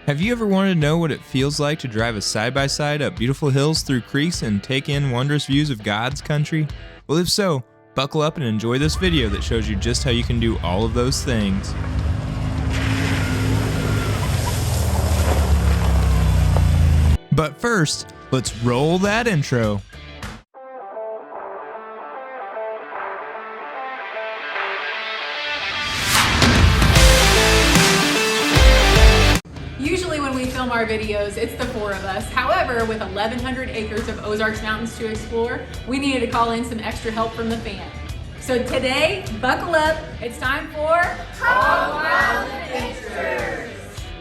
Have you ever wanted to know what it feels like to drive a side-by-side up beautiful hills through creeks and take in wondrous views of God's country? Well, if so, buckle up and enjoy this video that shows you just how you can do all of those things. But first, let's roll that intro. Usually when we film our videos, it's the four of us. However, with 1,100 acres of Ozark's mountains to explore, we needed to call in some extra help from the fam. So today, buckle up, it's time for Hog Wild Adventures!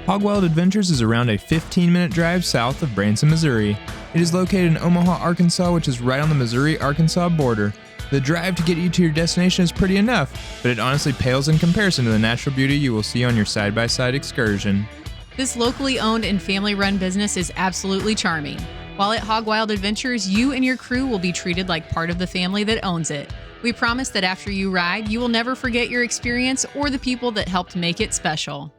Hog Wild Adventures is around a 15-minute drive south of Branson, Missouri. It is located in Omaha, Arkansas, which is right on the Missouri-Arkansas border. The drive to get you to your destination is pretty enough, but it honestly pales in comparison to the natural beauty you will see on your side-by-side excursion. This locally owned and family-run business is absolutely charming. While at Hog Wild Adventures, you and your crew will be treated like part of the family that owns it. We promise that after you ride, you will never forget your experience or the people that helped make it special.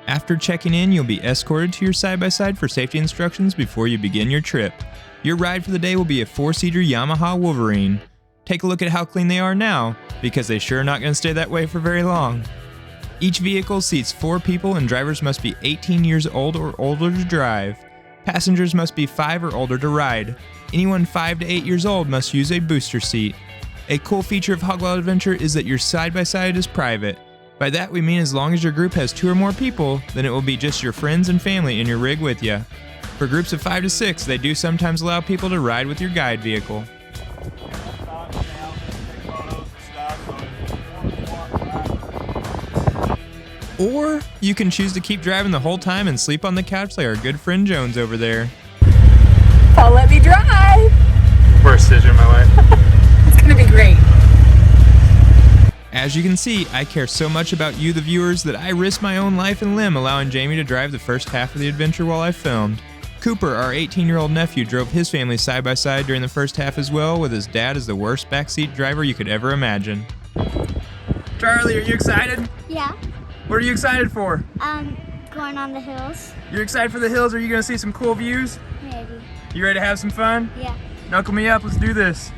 After checking in, you'll be escorted to your side-by-side for safety instructions before you begin your trip. Your ride for the day will be a 4-seater Yamaha Wolverine. Take a look at how clean they are now, because they sure are not going to stay that way for very long. Each vehicle seats 4 people and drivers must be 18 years old or older to drive. Passengers must be 5 or older to ride. Anyone 5 to 8 years old must use a booster seat. A cool feature of Hog Wild Adventure is that your side-by-side is private. By that we mean as long as your group has 2 or more people, then it will be just your friends and family in your rig with you. For groups of 5 to 6, they do sometimes allow people to ride with your guide vehicle. Or you can choose to keep driving the whole time and sleep on the couch like our good friend Jones over there. Paul, let me drive! Worst decision of my life. It's gonna be great. As you can see, I care so much about you, the viewers, that I risked my own life and limb allowing Jamie to drive the first half of the adventure while I filmed. Cooper, our 18-year-old nephew, drove his family side-by-side during the first half as well, with his dad as the worst backseat driver you could ever imagine. Charlie, are you excited? Yeah. What are you excited for? Going on the hills. You're excited for the hills? Are you going to see some cool views? Maybe. You ready to have some fun? Yeah. Knuckle me up, let's do this.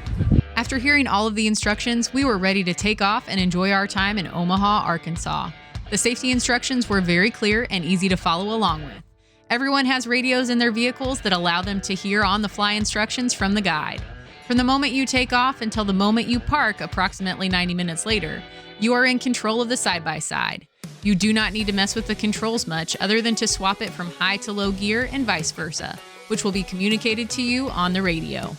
After hearing all of the instructions, we were ready to take off and enjoy our time in Omaha, Arkansas. The safety instructions were very clear and easy to follow along with. Everyone has radios in their vehicles that allow them to hear on-the-fly instructions from the guide. From the moment you take off until the moment you park, approximately 90 minutes later, you are in control of the side-by-side. You do not need to mess with the controls much other than to swap it from high to low gear and vice versa, which will be communicated to you on the radio.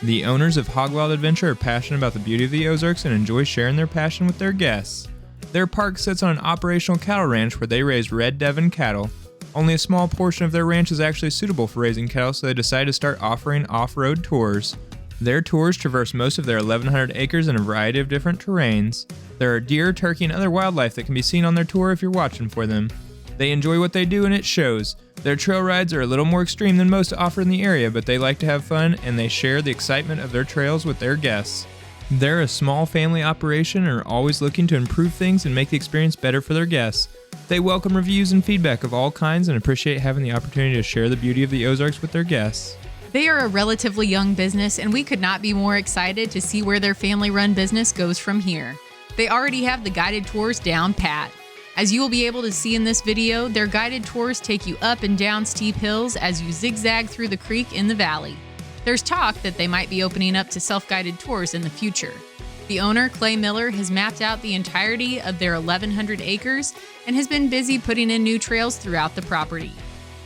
The owners of Hog Wild Adventure are passionate about the beauty of the Ozarks and enjoy sharing their passion with their guests. Their park sits on an operational cattle ranch where they raise red Devon cattle. Only a small portion of their ranch is actually suitable for raising cattle, so they decided to start offering off-road tours. Their tours traverse most of their 1,100 acres in a variety of different terrains. There are deer, turkey, and other wildlife that can be seen on their tour if you're watching for them. They enjoy what they do and it shows. Their trail rides are a little more extreme than most offer in the area, but they like to have fun and they share the excitement of their trails with their guests. They're a small family operation and are always looking to improve things and make the experience better for their guests. They welcome reviews and feedback of all kinds and appreciate having the opportunity to share the beauty of the Ozarks with their guests. They are a relatively young business, and we could not be more excited to see where their family-run business goes from here. They already have the guided tours down pat. As you will be able to see in this video, their guided tours take you up and down steep hills as you zigzag through the creek in the valley. There's talk that they might be opening up to self-guided tours in the future. The owner, Clay Miller, has mapped out the entirety of their 1,100 acres and has been busy putting in new trails throughout the property.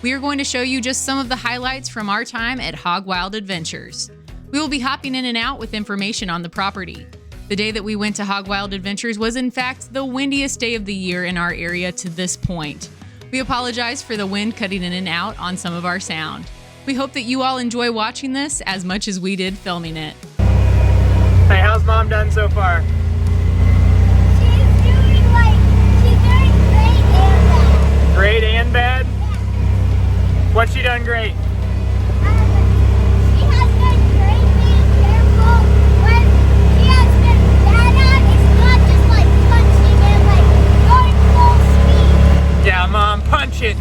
We are going to show you just some of the highlights from our time at Hog Wild Adventures. We will be hopping in and out with information on the property. The day that we went to Hog Wild Adventures was in fact the windiest day of the year in our area to this point. We apologize for the wind cutting in and out on some of our sound. We hope that you all enjoy watching this as much as we did filming it. Hey, how's Mom done so far? She's doing great and bad. Great and bad? What's she done great? She has been great being careful. When she has been bad at, it's not just like punching and like going full speed. Yeah, Mom, punch it.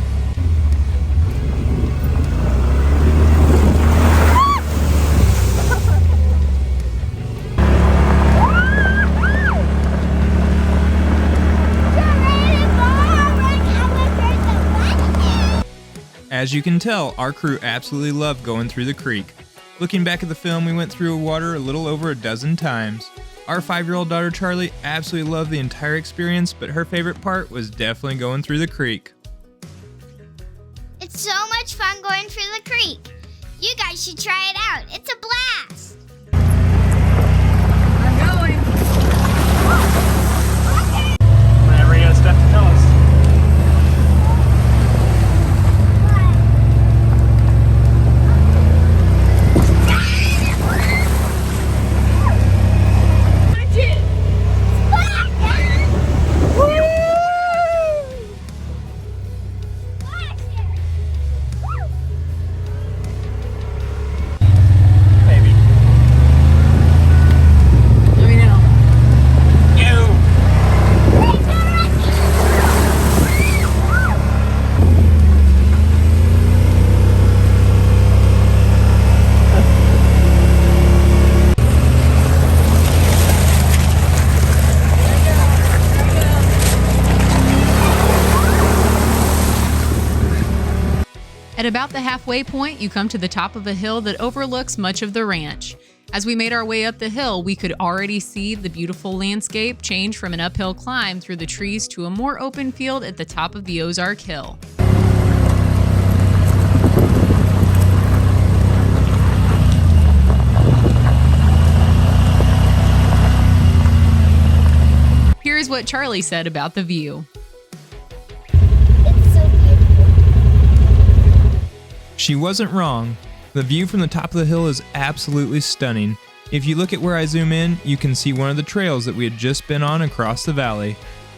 As you can tell, our crew absolutely loved going through the creek. Looking back at the film, we went through water a little over a dozen times. Our 5-year-old daughter Charlie absolutely loved the entire experience, but her favorite part was definitely going through the creek. It's so much fun going through the creek. You guys should try it out. It's a blast. I'm going. Whenever you got stuff to tell us. At about the halfway point, you come to the top of a hill that overlooks much of the ranch. As we made our way up the hill, we could already see the beautiful landscape change from an uphill climb through the trees to a more open field at the top of the Ozark Hill. Here's what Charlie said about the view. It's so beautiful. She wasn't wrong. The view from the top of the hill is absolutely stunning. If you look at where I zoom in, you can see one of the trails that we had just been on across the valley.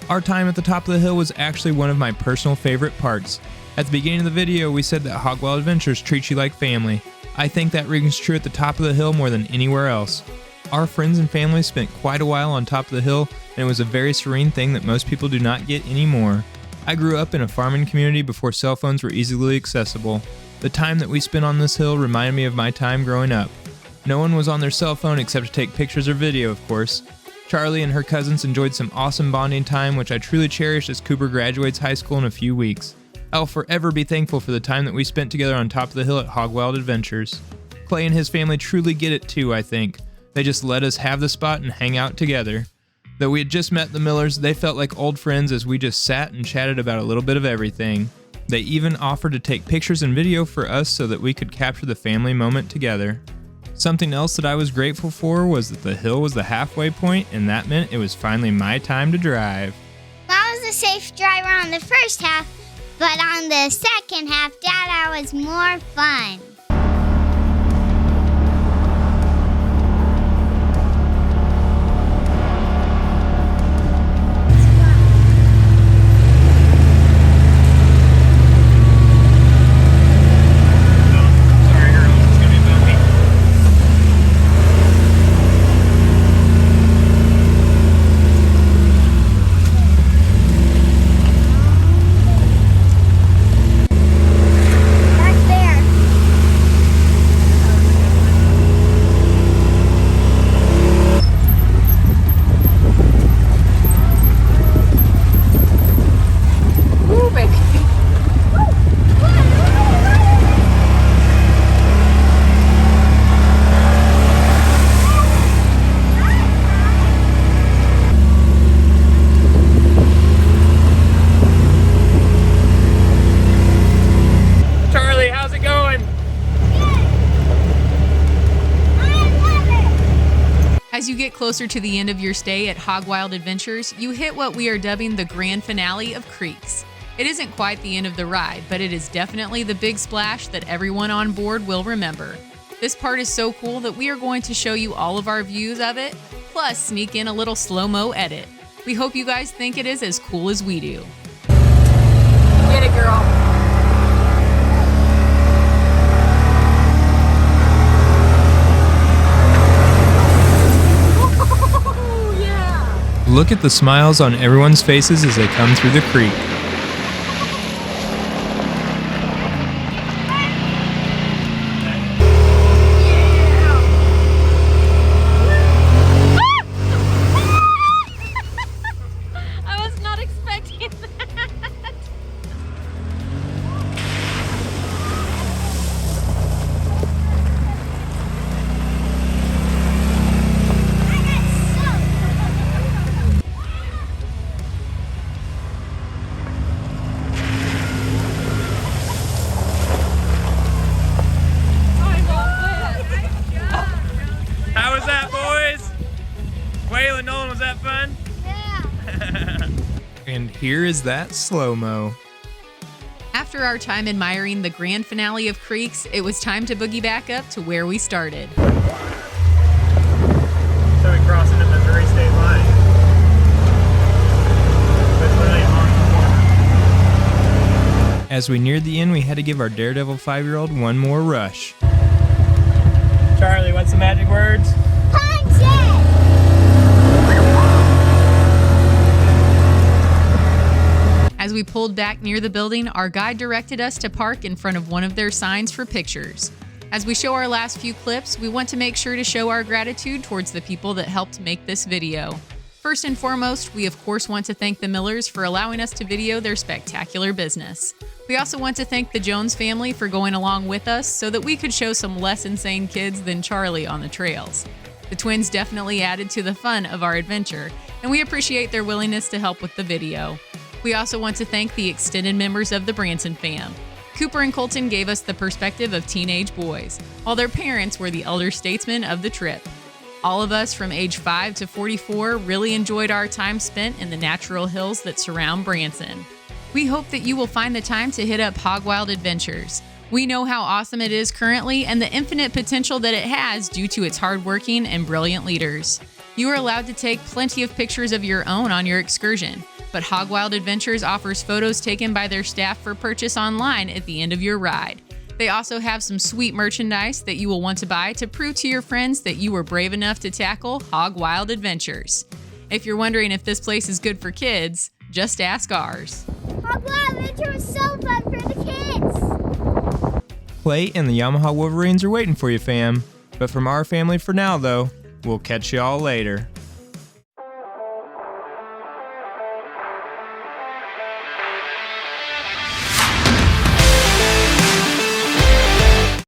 Our time at the top of the hill was actually one of my personal favorite parts. At the beginning of the video, we said that Hog Wild Adventures treats you like family. I think that rings true at the top of the hill more than anywhere else. Our friends and family spent quite a while on top of the hill, and it was a very serene thing that most people do not get anymore. I grew up in a farming community before cell phones were easily accessible. The time that we spent on this hill reminded me of my time growing up. No one was on their cell phone except to take pictures or video, of course. Charlie and her cousins enjoyed some awesome bonding time, which I truly cherish as Cooper graduates high school in a few weeks. I'll forever be thankful for the time that we spent together on top of the hill at Hog Wild Adventures. Clay and his family truly get it too, I think. They just let us have the spot and hang out together. Though we had just met the Millers, they felt like old friends as we just sat and chatted about a little bit of everything. They even offered to take pictures and video for us so that we could capture the family moment together. Something else that I was grateful for was that the hill was the halfway point, and that meant it was finally my time to drive. Mom was a safe driver on the first half, but on the second half, Dada was more fun. As you get closer to the end of your stay at Hog Wild Adventures, you hit what we are dubbing the grand finale of Creeks. It isn't quite the end of the ride, but it is definitely the big splash that everyone on board will remember. This part is so cool that we are going to show you all of our views of it, plus sneak in a little slow-mo edit. We hope you guys think it is as cool as we do. Get it, girl. Look at the smiles on everyone's faces as they come through the creek. I was not expecting that. here is that slow-mo. After our time admiring the grand finale of creeks, it was time to boogie back up to where we started. So we cross into Missouri state line. It's really on the corner. As we neared the end, we had to give our daredevil 5-year-old one more rush. Charlie, what's the magic words? Punch it! As we pulled back near the building, our guide directed us to park in front of one of their signs for pictures. As we show our last few clips, we want to make sure to show our gratitude towards the people that helped make this video. First and foremost, we of course want to thank the Millers for allowing us to video their spectacular business. We also want to thank the Jones family for going along with us so that we could show some less insane kids than Charlie on the trails. The twins definitely added to the fun of our adventure, and we appreciate their willingness to help with the video. We also want to thank the extended members of the Branson Fam. Cooper and Colton gave us the perspective of teenage boys, while their parents were the elder statesmen of the trip. All of us from age 5 to 44 really enjoyed our time spent in the natural hills that surround Branson. We hope that you will find the time to hit up Hog Wild Adventures. We know how awesome it is currently and the infinite potential that it has due to its hardworking and brilliant leaders. You are allowed to take plenty of pictures of your own on your excursion, but Hog Wild Adventures offers photos taken by their staff for purchase online at the end of your ride. They also have some sweet merchandise that you will want to buy to prove to your friends that you were brave enough to tackle Hog Wild Adventures. If you're wondering if this place is good for kids, just ask ours. Hog Wild Adventure was so fun for the kids. Clay and the Yamaha Wolverines are waiting for you, fam. But from our family for now, though, we'll catch y'all later.